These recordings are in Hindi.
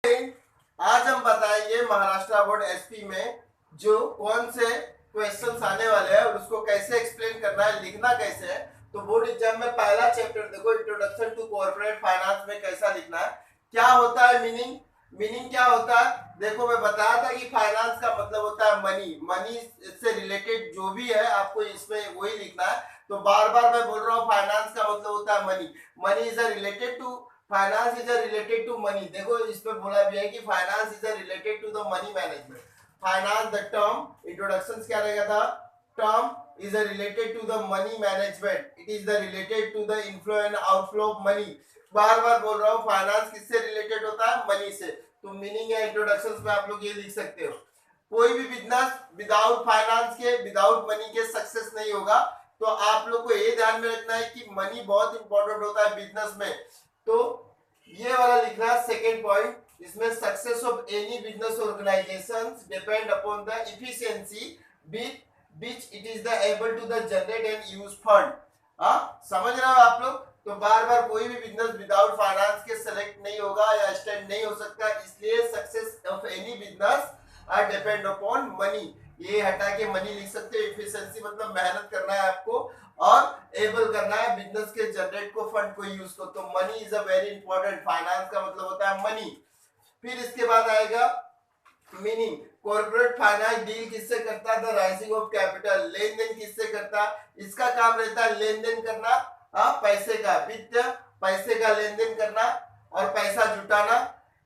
आज हम बताएंगे महाराष्ट्र बोर्ड एसपी में जो कौन से क्वेश्चंस आने वाले हैं और उसको कैसे एक्सप्लेन करना है, लिखना कैसे है। तो बोर्ड एग्जाम में पहला चैप्टर देखो, इंट्रोडक्शन टू कॉर्पोरेट फाइनेंस में कैसा लिखना है, क्या होता है मीनिंग क्या होता है। देखो मैं बताया था कि फाइनेंस का मतलब होता है मनी से रिलेटेड जो भी है आपको इसमें वही लिखना है। तो बार बार मैं बोल रहा हूँ फाइनेंस का मतलब होता है money is related to finance is related to money. देखो इसमें बोला भी है कि finance is related to the money management. Finance the term introduction क्या रहेगा था, term is related to the money management, it is the related to the inflow and outflow of money. बार बार बोल रहा हूँ फाइनेंस किससे रिलेटेड होता है, मनी से। तो मीनिंग या इंट्रोडक्शन में आप लोग ये लिख सकते हो, कोई भी बिजनेस विदाउट फाइनेंस के विदाउट मनी के सक्सेस नहीं होगा। तो आप लोग को ये ध्यान में रखना है कि मनी बहुत इंपॉर्टेंट होता है बिजनेस में। तो ये वाला लिखना है सेकेंड पॉइंट। इसमें success of any business organisation depend upon the efficiency which it is the able to the generate and use fund। समझ रहे हो आप लोग। तो बार बार कोई भी बिजनेस विदाउट फाइनेंस के सेलेक्ट नहीं होगा या स्टैंड नहीं हो सकता, इसलिए success of any business are depend upon money. ये हटा के मनी लिख सकते हो। इफिशिएंसी मतलब मेहनत करना है आपको और एबल करना है बिजनेस के जनरेट को, फंड को यूज को। तो money is a very important. Finance का मतलब होता है मनी। फिर इसके बाद आएगा मीनिंग। कॉर्पोरेट फाइनेंस डील किससे करता है, द राइजिंग ऑफ कैपिटल। लेन देन किससे करता है, इसका काम रहता है लेन देन करना, पैसे का, वित्त पैसे का लेन देन करना और पैसा जुटाना,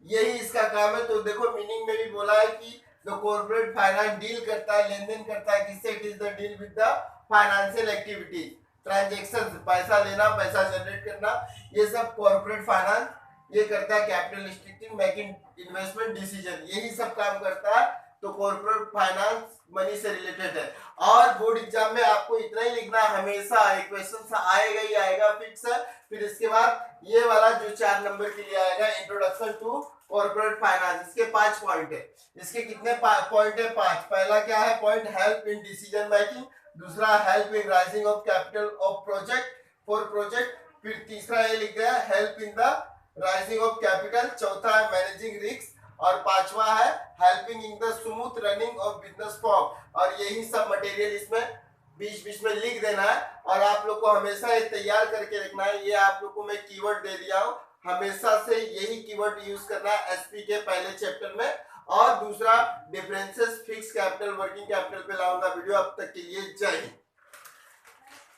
यही इसका काम है। तो देखो मीनिंग में भी बोला है कि द कॉर्पोरेट फाइनेंस डील करता है, लेन देन करता है किससे, it is the deal with the financial activities, transaction, पैसा लेना, पैसा जनरेट करना, ये सब कॉर्पोरेट फाइनेंस ये करता है। Capital structuring, making investment decision, यही सब काम करता है। तो कॉर्पोरेट फाइनेंस मनी से रिलेटेड है। और बोर्ड एग्जाम में आपको इतना ही लिखना, हमेशा क्वेश्चन आएगा ही आएगा, फिक्स है। फिर इसके बाद ये वाला जो 4 नंबर के लिए आएगा, इंट्रोडक्शन टू कॉर्पोरेट फाइनेंस, इसके 5 पॉइंट है। इसके कितने पॉइंट है, 5। पहला क्या है point, help in decision making. दूसरा help in raising of capital of project for project. फिर तीसरा ये लिख दिया help in the rising of capital. चौथा है मैनेजिंग रिस्क। और पांचवा है helping in the smooth running of business form. और यही सब मटेरियल इसमें बीच बीच में लिख देना है और आप लोग को हमेशा ये तैयार करके रखना है। ये आप लोग को मैं कीवर्ड दे दिया हूँ, हमेशा से यही कीवर्ड यूज करना है एसपी के पहले चैप्टर में। और दूसरा differences fix capital working capital पे लाऊंगा वीडियो। अब तक के लिए जय हिंद।